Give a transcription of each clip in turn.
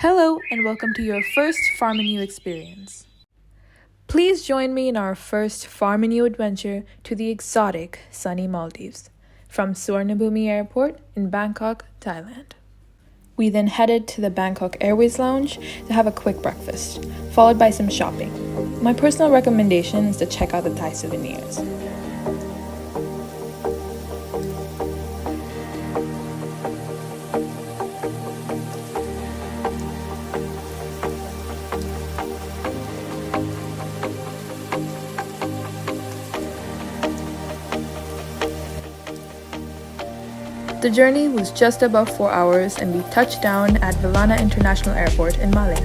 Hello and welcome to your first Farminu experience. Please join me in our first Farminu adventure to the exotic sunny Maldives from Suvarnabhumi Airport in Bangkok, Thailand. We then headed to the Bangkok Airways Lounge to have a quick breakfast, followed by some shopping. My personal recommendation is to check out the Thai souvenirs. The journey was just above 4 hours and we touched down at Villana International Airport in Malé.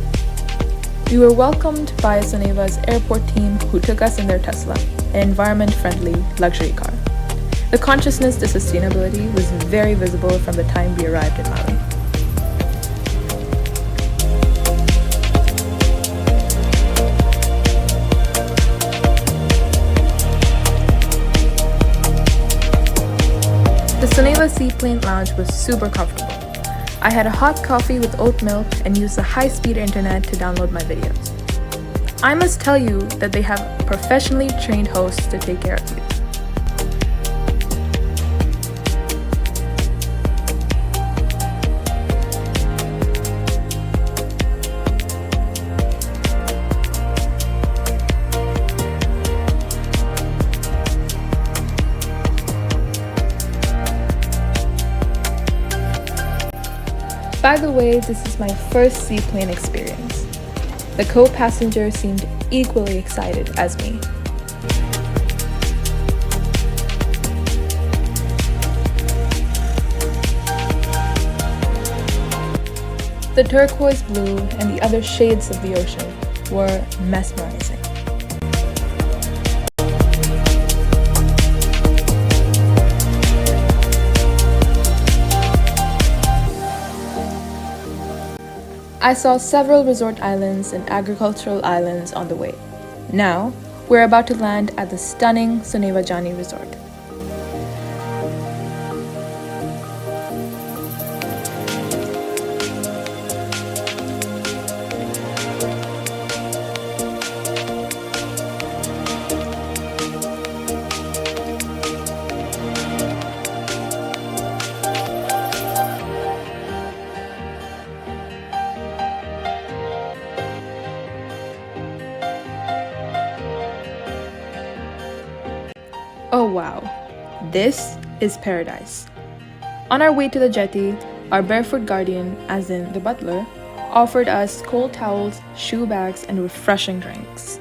We were welcomed by Soneva's airport team who took us in their Tesla, an environment-friendly luxury car. The consciousness to sustainability was very visible from the time we arrived in Malé. The Soneva Seaplane Lounge was super comfortable. I had a hot coffee with oat milk and used the high-speed internet to download my videos. I must tell you that they have professionally trained hosts to take care of you. By the way, this is my first seaplane experience. The co-passenger seemed equally excited as me. The turquoise blue and the other shades of the ocean were mesmerizing. I saw several resort islands and agricultural islands on the way. Now, we're about to land at the stunning Soneva Jani Resort. Oh wow, this is paradise. On our way to the jetty, our barefoot guardian, as in the butler, offered us cold towels, shoe bags, and refreshing drinks.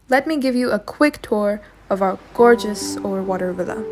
Let me give you a quick tour of our gorgeous overwater villa.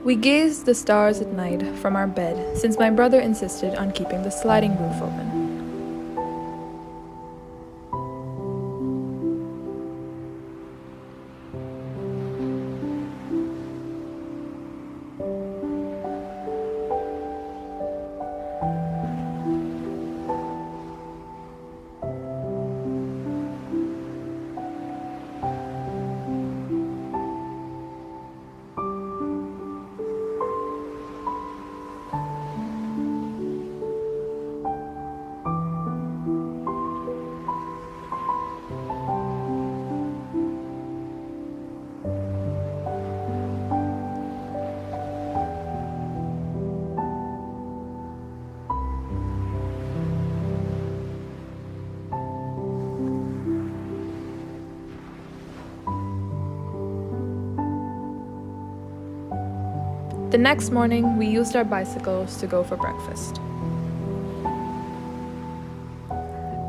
We gazed the stars at night from our bed since my brother insisted on keeping the sliding roof open. The next morning, we used our bicycles to go for breakfast.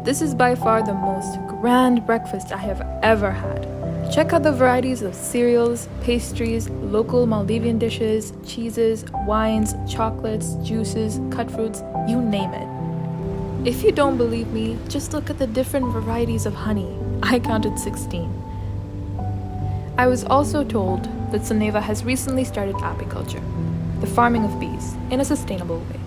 This is by far the most grand breakfast I have ever had. Check out the varieties of cereals, pastries, local Maldivian dishes, cheeses, wines, chocolates, juices, cut fruits, you name it. If you don't believe me, just look at the different varieties of honey. I counted 16. I was also told that Soneva has recently started apiculture, the farming of bees, in a sustainable way.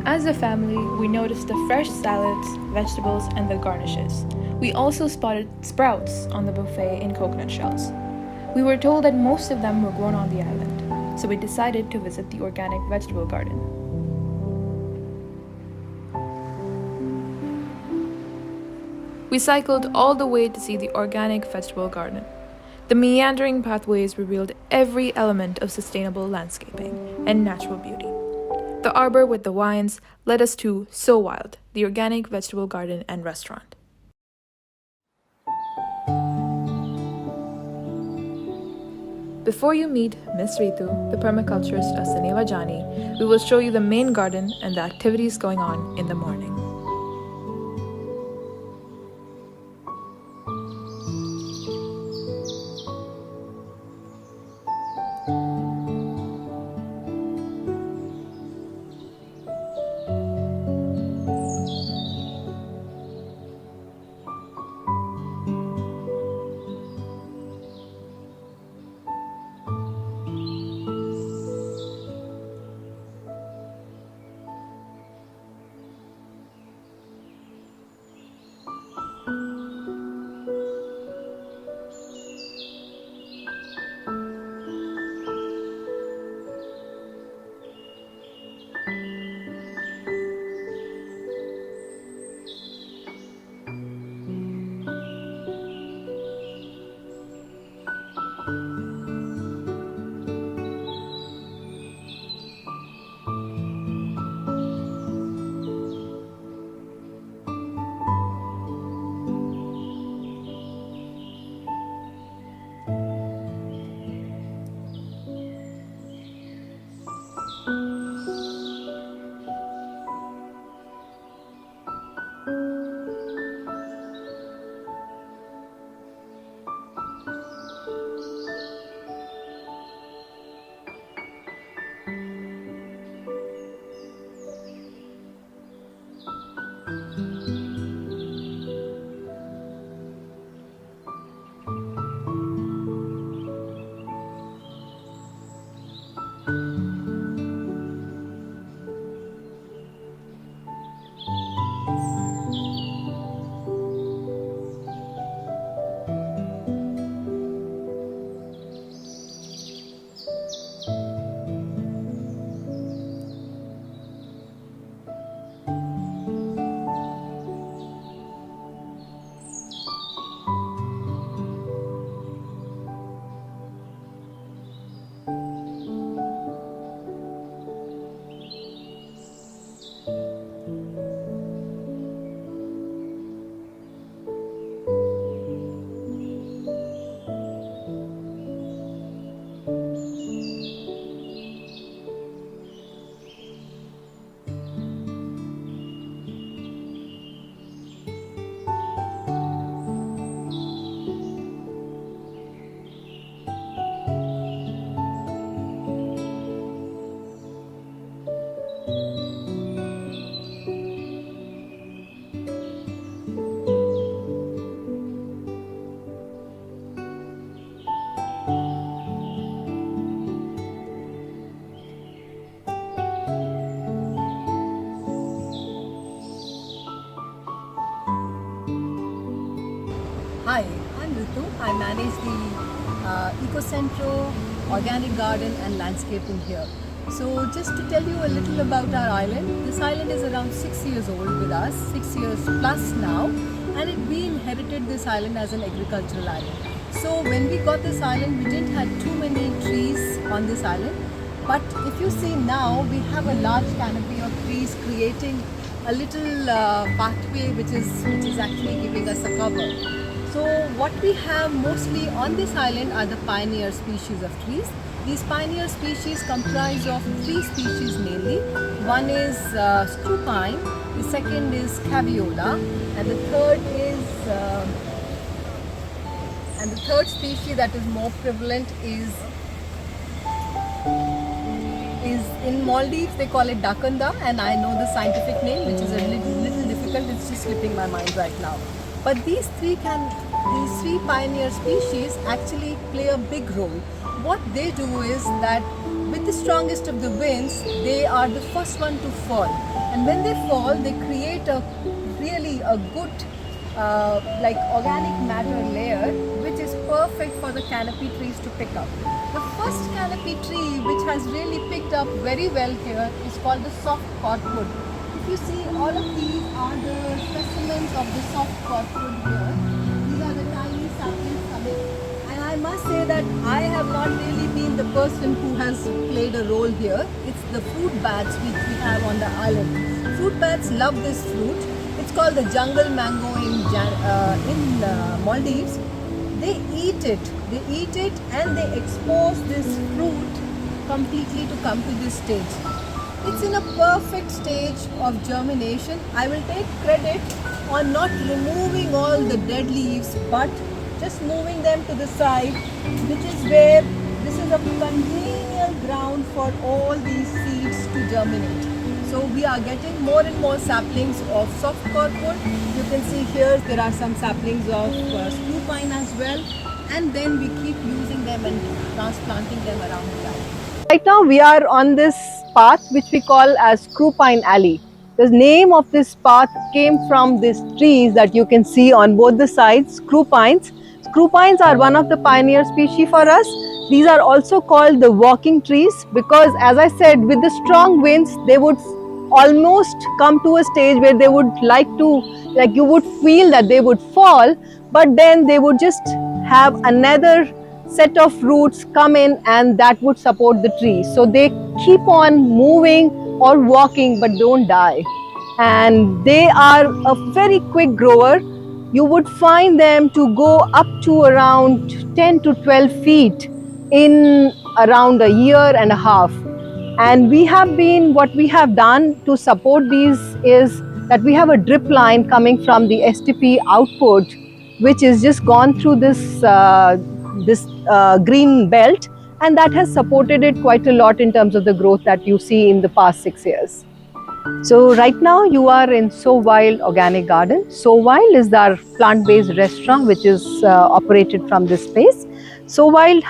As a family, we noticed the fresh salads, vegetables, and the garnishes. We also spotted sprouts on the buffet in coconut shells. We were told that most of them were grown on the island, so we decided to visit the organic vegetable garden. We cycled all the way to see the organic vegetable garden. The meandering pathways revealed every element of sustainable landscaping and natural beauty. The arbor with the wines led us to So Wild, the organic vegetable garden and restaurant. Before you meet Miss Ritu, the permaculturist of Soneva Jani, we will show you the main garden and the activities going on in the morning. Hi, I'm Ritu. I manage the Ecocentro organic garden and landscaping here. So just to tell you a little about our island, this island is around 6 years old with us, 6 years plus now, and we inherited this island as an agricultural island. So when we got this island, we didn't have too many trees on this island, but if you see now, we have a large canopy of trees creating a little pathway which is actually giving us a cover. So what we have mostly on this island are the pioneer species of trees. These pioneer species comprise of three species mainly. One is screw pine, the second is caviola, and the third species that is more prevalent is in Maldives they call it Dakanda, and I know the scientific name which is a little difficult, it's just slipping my mind right now. But these three pioneer species actually play a big role. What they do is that with the strongest of the winds, they are the first one to fall. And when they fall, they create a really a good like organic matter layer which is perfect for the canopy trees to pick up. The first canopy tree which has really picked up very well here is called the soft cottonwood. If you see, all of these are the specimens of the soft cottonwood here. These are the tiny saplings coming. And I must say that I have not really been the person who has played a role here. It's the fruit bats which we have on the island. Fruit bats love this fruit. It's called the jungle mango in Maldives. They eat it and they expose this fruit completely to come to this stage. It's in a perfect stage of germination. I will take credit on not removing all the dead leaves but just moving them to the side, which is where this is a congenial ground for all these seeds to germinate. So we are getting more and more saplings of soft cottonwood. You can see here there are some saplings of screw pine as well, and then we keep using them and transplanting them around the island. Right now we are on this path which we call as Screw Pine Alley. The name of this path came from these trees that you can see on both the sides, screw pines. Screw pines are one of the pioneer species for us. These are also called the walking trees because, as I said, with the strong winds they would almost come to a stage where they would like you would feel that they would fall, but then they would just have another set of roots come in and that would support the tree. So they keep on moving or walking but don't die. And they are a very quick grower. You would find them to go up to around 10 to 12 feet in around a year and a half. And what we have done to support these is that we have a drip line coming from the STP output, which is just gone through this green belt, and that has supported it quite a lot in terms of the growth that you see in the past 6 years. So right now you are in So Wild Organic Garden. So Wild is our plant-based restaurant which is operated from this space. So Wild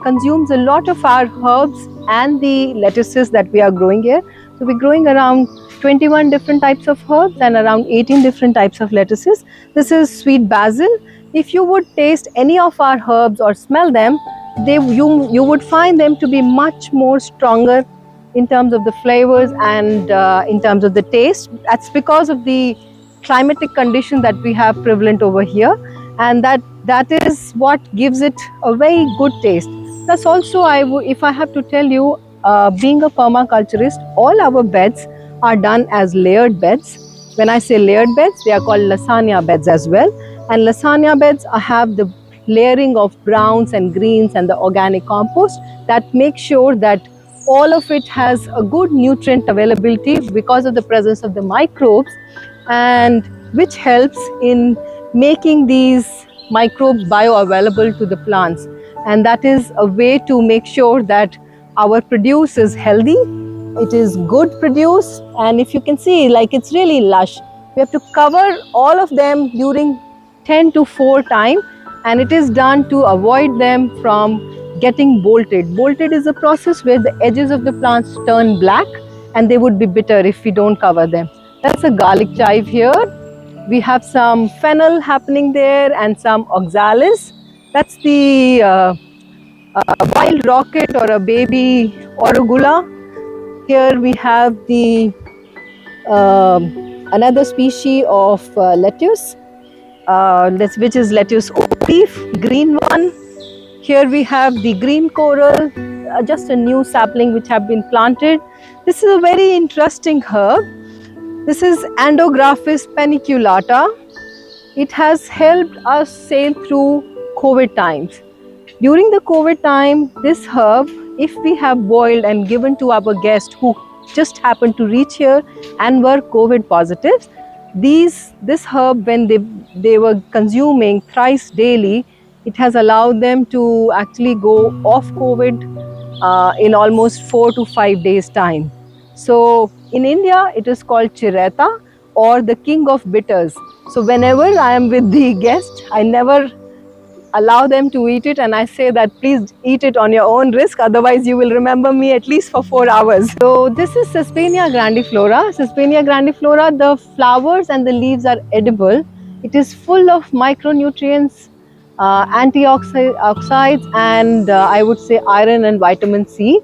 consumes a lot of our herbs and the lettuces that we are growing here. So we're growing around 21 different types of herbs and around 18 different types of lettuces. This is sweet basil. If you would taste any of our herbs or smell them, you would find them to be much more stronger in terms of the flavors and in terms of the taste. That's because of the climatic condition that we have prevalent over here, and that is what gives it a very good taste. Plus also, if I have to tell you, being a permaculturist, all our beds are done as layered beds. When I say layered beds, they are called lasagna beds as well. And lasagna beds have the layering of browns and greens and the organic compost that makes sure that all of it has a good nutrient availability because of the presence of the microbes, and which helps in making these microbes bioavailable to the plants. And that is a way to make sure that our produce is healthy, it is good produce, and if you can see, like, it's really lush. We have to cover all of them during 10 to 4 time, and it is done to avoid them from getting bolted. Bolted is a process where the edges of the plants turn black and they would be bitter if we don't cover them. That's a garlic chive here. We have some fennel happening there and some oxalis. That's the wild rocket or a baby arugula. Here we have the another species of lettuce, which is lettuce leaf, green one. Here we have the green coral, just a new sapling which have been planted. This is a very interesting herb. This is Andrographis paniculata. It has helped us sail through COVID times. During the COVID time, this herb, if we have boiled and given to our guests who just happened to reach here and were COVID positives, this herb, when they were consuming thrice daily, it has allowed them to actually go off COVID in almost 4 to 5 days time. So in India, it is called Chireta or the king of bitters. So whenever I am with the guest, I never allow them to eat it, and I say that please eat it on your own risk, otherwise you will remember me at least for 4 hours. So this is Suspenia grandiflora. Suspenia grandiflora, the flowers and the leaves are edible. It is full of micronutrients, antioxidants, and I would say iron and vitamin C.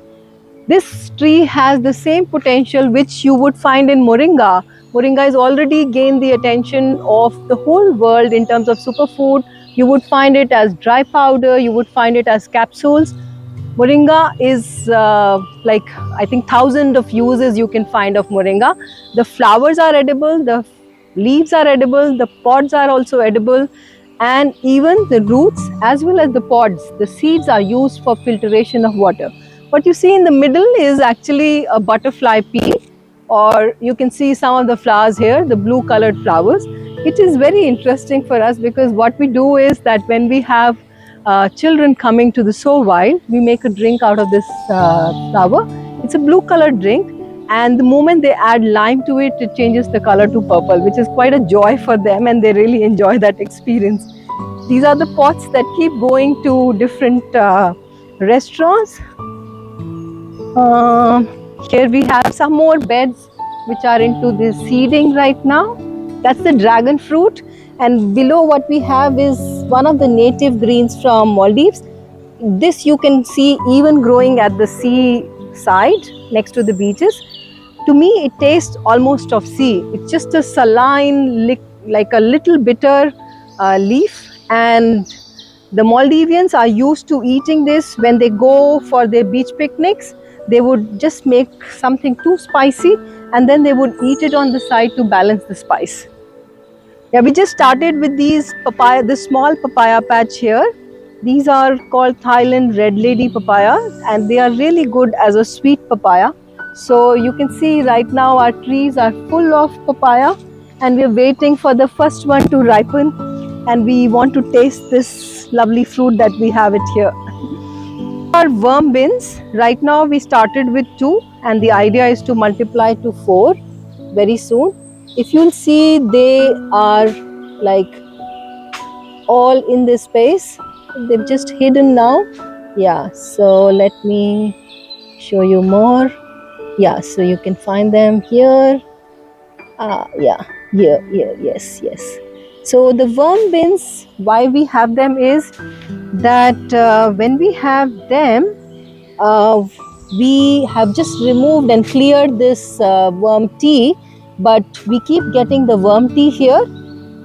This tree has the same potential which you would find in moringa. Moringa has already gained the attention of the whole world in terms of superfood. You would find it as dry powder, you would find it as capsules. Moringa is like, I think, thousands of uses you can find of moringa. The flowers are edible, the leaves are edible, the pods are also edible, and even the roots as well as the pods, the seeds are used for filtration of water. What you see in the middle is actually a butterfly pea, or you can see some of the flowers here, the blue colored flowers. It is very interesting for us because what we do is that when we have children coming to the So Wild, we make a drink out of this flower. It's a blue colored drink, and the moment they add lime to it, it changes the color to purple, which is quite a joy for them, and they really enjoy that experience. These are the pots that keep going to different restaurants. Here we have some more beds which are into the seeding right now. That's the dragon fruit, and below what we have is one of the native greens from Maldives. This you can see even growing at the sea side next to the beaches. To me, it tastes almost of sea. It's just a saline, like a little bitter leaf, and the Maldivians are used to eating this when they go for their beach picnics. They would just make something too spicy and then they would eat it on the side to balance the spice. Yeah, we just started with these papaya, this small papaya patch here. These are called Thailand Red Lady papaya, and they are really good as a sweet papaya. So you can see right now our trees are full of papaya, and we are waiting for the first one to ripen, and we want to taste this lovely fruit that we have it here. Our worm bins, right now we started with 2, and the idea is to multiply to 4 very soon. If you'll see, they are like all in this space. They've just hidden now. Yeah, so let me show you more. Yeah, so you can find them here. Yeah, here, yes. So the worm bins, why we have them is that when we have them, we have just removed and cleared this worm tea, but we keep getting the worm tea here,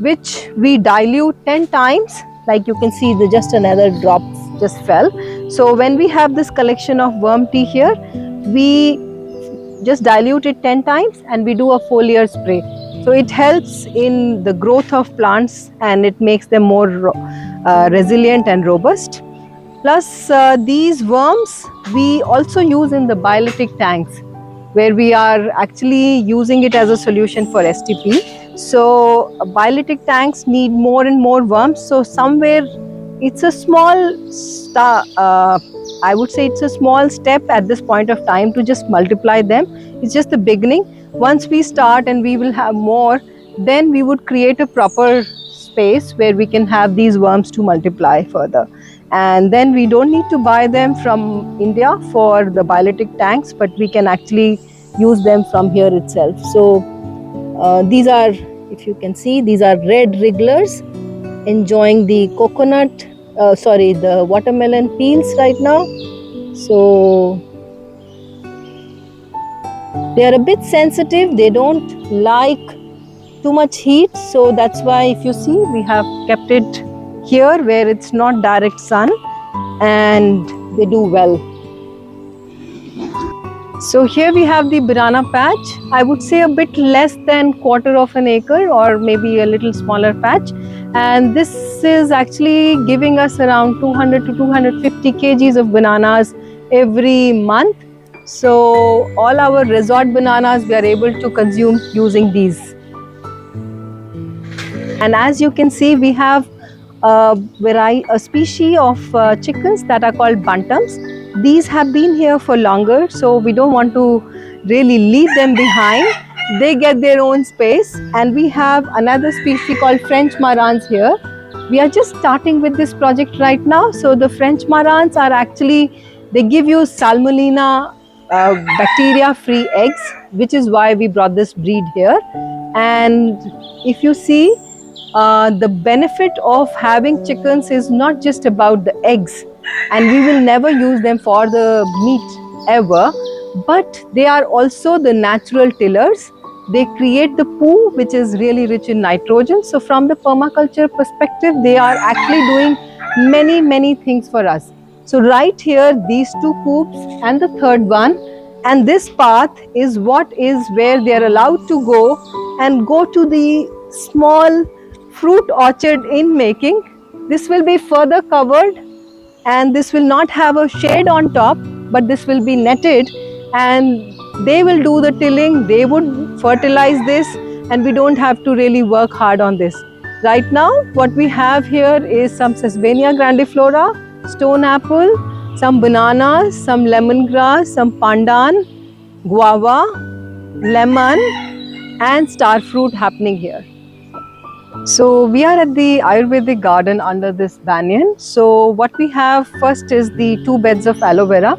which we dilute 10 times. Like you can see, just another drop just fell. So when we have this collection of worm tea here, we just dilute it 10 times and we do a foliar spray. So it helps in the growth of plants and it makes them more resilient and robust. Plus these worms we also use in the biolytic tanks, where we are actually using it as a solution for STP. So biolytic tanks need more and more worms. So somewhere it's a small I would say it's a small step at this point of time to just multiply them. It's just the beginning. Once we start and we will have more, then we would create a proper space where we can have these worms to multiply further. And then we don't need to buy them from India for the biolytic tanks, but we can actually use them from here itself. So these are If you can see, these are red wrigglers enjoying the the watermelon peels right now. So they are a bit sensitive. They don't like too much heat. So that's why, if you see, we have kept it here where it's not direct sun, and they do well. So here we have the banana patch. I would say a bit less than quarter of an acre, or maybe a little smaller patch. And this is actually giving us around 200 to 250 kgs of bananas every month. So all our resort bananas we are able to consume using these. And as you can see, we have a species of chickens that are called bantams. These have been here for longer, so we don't want to really leave them behind. They get their own space. And we have another species called French marans here. We are just starting with this project right now. So the French marans are actually, they give you salmonella bacteria-free eggs, which is why we brought this breed here. And if you see, the benefit of having chickens is not just about the eggs, and we will never use them for the meat ever, but they are also the natural tillers. They create the poo, which is really rich in nitrogen. So from the permaculture perspective, they are actually doing many things for us. So right here, these two coops and the third one, and this path is what is where they are allowed to go and go to the small fruit orchard in making. This will be further covered, and this will not have a shade on top, but this will be netted, and they will do the tilling. They would fertilize this, and we don't have to really work hard on this. Right now, what we have here is some Sesbania grandiflora, stone apple, some bananas, some lemongrass, some pandan, guava, lemon, and star fruit happening here. So we are at the Ayurvedic garden under this banyan. So what we have first is the 2 beds of aloe vera.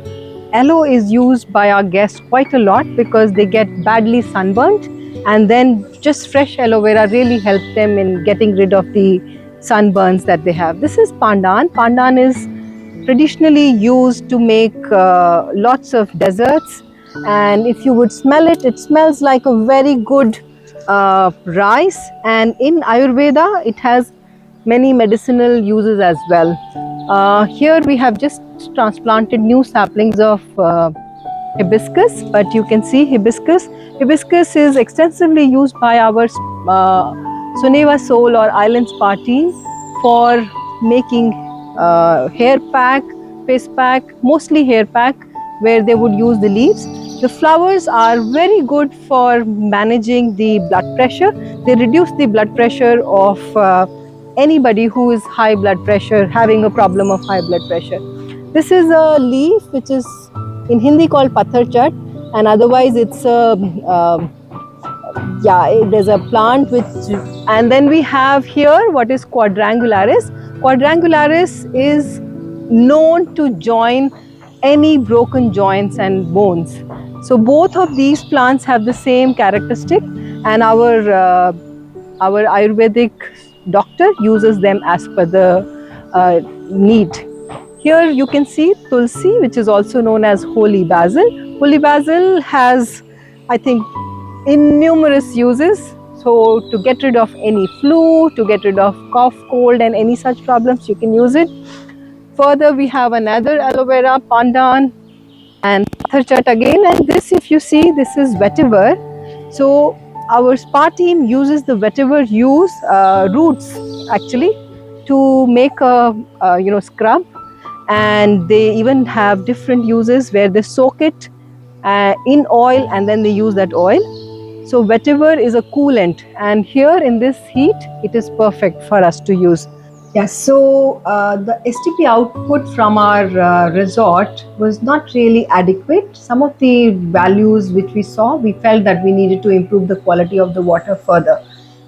Aloe is used by our guests quite a lot because they get badly sunburnt, and then just fresh aloe vera really helps them in getting rid of the sunburns that they have. This is pandan. Pandan is traditionally used to make lots of desserts, and if you would smell it, it smells like a very good rice, and in Ayurveda it has many medicinal uses as well. Here we have just transplanted new saplings of hibiscus, but you can see hibiscus is extensively used by our Suneva Soul or Islands Spa team for making hair pack, face pack, mostly hair pack, where they would use the leaves. The flowers are very good for managing the blood pressure. They reduce the blood pressure of anybody who is high blood pressure, having a problem of high blood pressure. This is a leaf which is in Hindi called Pathar Chat, and otherwise it's there's a plant which, and then we have here what is Quadrangularis. Quadrangularis is known to join any broken joints and bones. So both of these plants have the same characteristic, and our Ayurvedic doctor uses them as per the need. Here you can see Tulsi, which is also known as holy basil. Holy basil has, I think, innumerous uses. So to get rid of any flu, to get rid of cough, cold and any such problems, you can use it. Further, we have another aloe vera, pandan and Pathar Chat again, and this, if you see, this is vetiver. So our spa team uses the vetiver roots actually to make a scrub, and they even have different uses where they soak it in oil and then they use that oil. So vetiver is a coolant, and here in this heat it is perfect for us to use. Yes, so the STP output from our resort was not really adequate. Some of the values which we saw, we felt that we needed to improve the quality of the water further.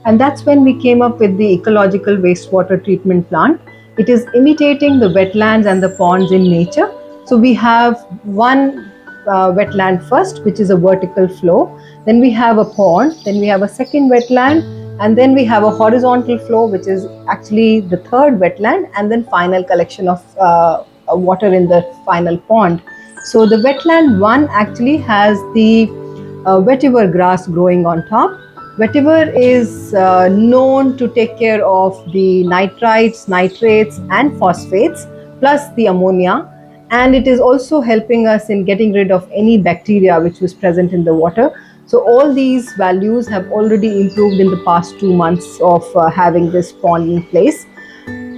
And that's when we came up with the ecological wastewater treatment plant. It is imitating the wetlands and the ponds in nature. So we have one wetland first, which is a vertical flow. Then we have a pond. Then we have a second wetland. and then we have a horizontal flow, which is actually the third wetland, and then final collection of water in the final pond. So the wetland 1 actually has the vetiver grass growing on top. Vetiver is known to take care of the nitrites, nitrates, and phosphates, plus the ammonia. And it is also helping us in getting rid of any bacteria which was present in the water. So all these values have already improved in the past 2 months of having this pond in place.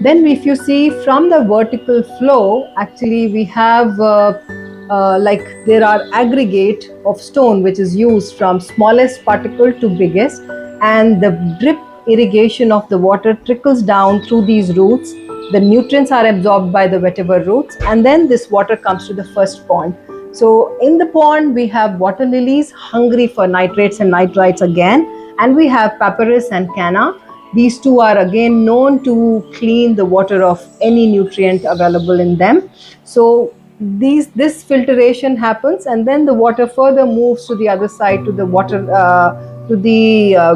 Then if you see from the vertical flow, actually we have like there are aggregate of stone which is used from smallest particle to biggest, and the drip irrigation of the water trickles down through these roots. The nutrients are absorbed by the vetiver roots, and then this water comes to the first pond. So in the pond we have water lilies hungry for nitrates and nitrites again, and we have papyrus and canna. These two are again known to clean the water of any nutrient available in them. So this filtration happens, and then the water further moves to the other side to the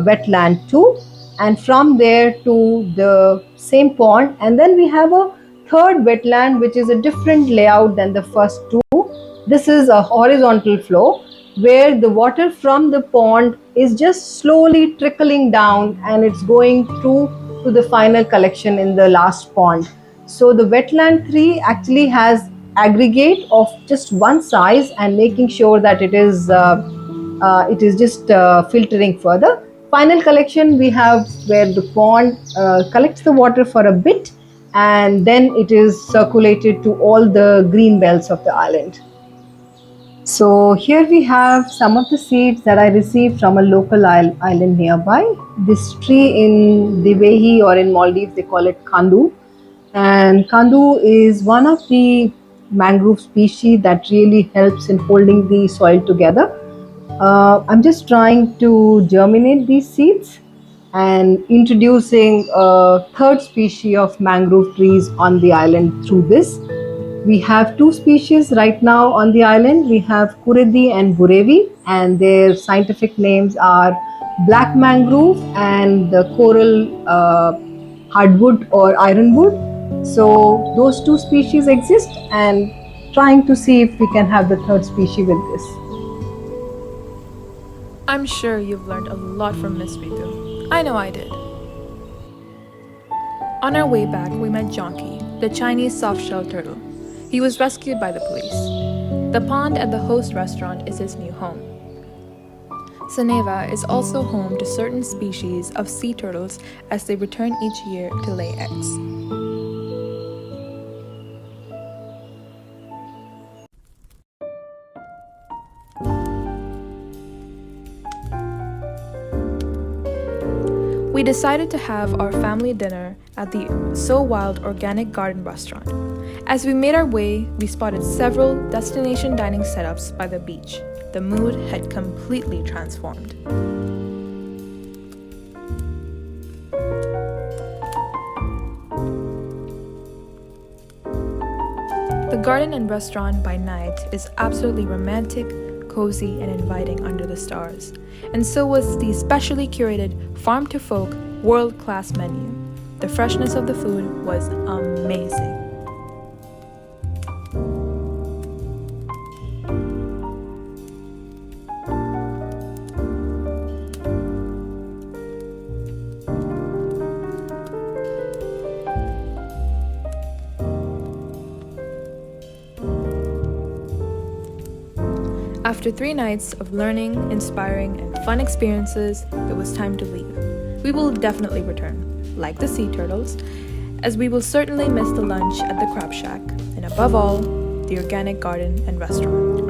wetland 2, and from there to the same pond. And then we have a third wetland which is a different layout than the first two. This is a horizontal flow where the water from the pond is just slowly trickling down, and it's going through to the final collection in the last pond. So the wetland 3 actually has aggregate of just one size, and making sure that it is just filtering further. Final collection we have where the pond collects the water for a bit, and then it is circulated to all the green belts of the island. So here we have some of the seeds that I received from a local island nearby. This tree in Divehi, or in Maldives they call it kandu, and kandu is one of the mangrove species that really helps in holding the soil together. I'm just trying to germinate these seeds and introducing a third species of mangrove trees on the island through this. We have two species right now on the island. We have Kuredi and Burevi, and their scientific names are black mangrove and the coral hardwood or ironwood. So those two species exist, and trying to see if we can have the third species with this. I'm sure you've learned a lot from Miss Ritu. I know I did. On our way back, we met Jonky, the Chinese soft-shell turtle. He was rescued by the police. The pond at the host restaurant is his new home. Soneva is also home to certain species of sea turtles as they return each year to lay eggs. We decided to have our family dinner at the So Wild Organic Garden restaurant. As we made our way, we spotted several destination dining setups by the beach. The mood had completely transformed. The garden and restaurant by night is absolutely romantic, cozy, and inviting under the stars. And so was the specially curated Farm to Folk world-class menu. The freshness of the food was amazing. After 3 nights of learning, inspiring, and fun experiences, it was time to leave. We will definitely return, like the sea turtles, as we will certainly miss the lunch at the Crab Shack, and above all, the organic garden and restaurant.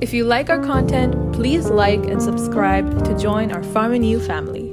If you like our content, please like and subscribe to join our Farm and You family.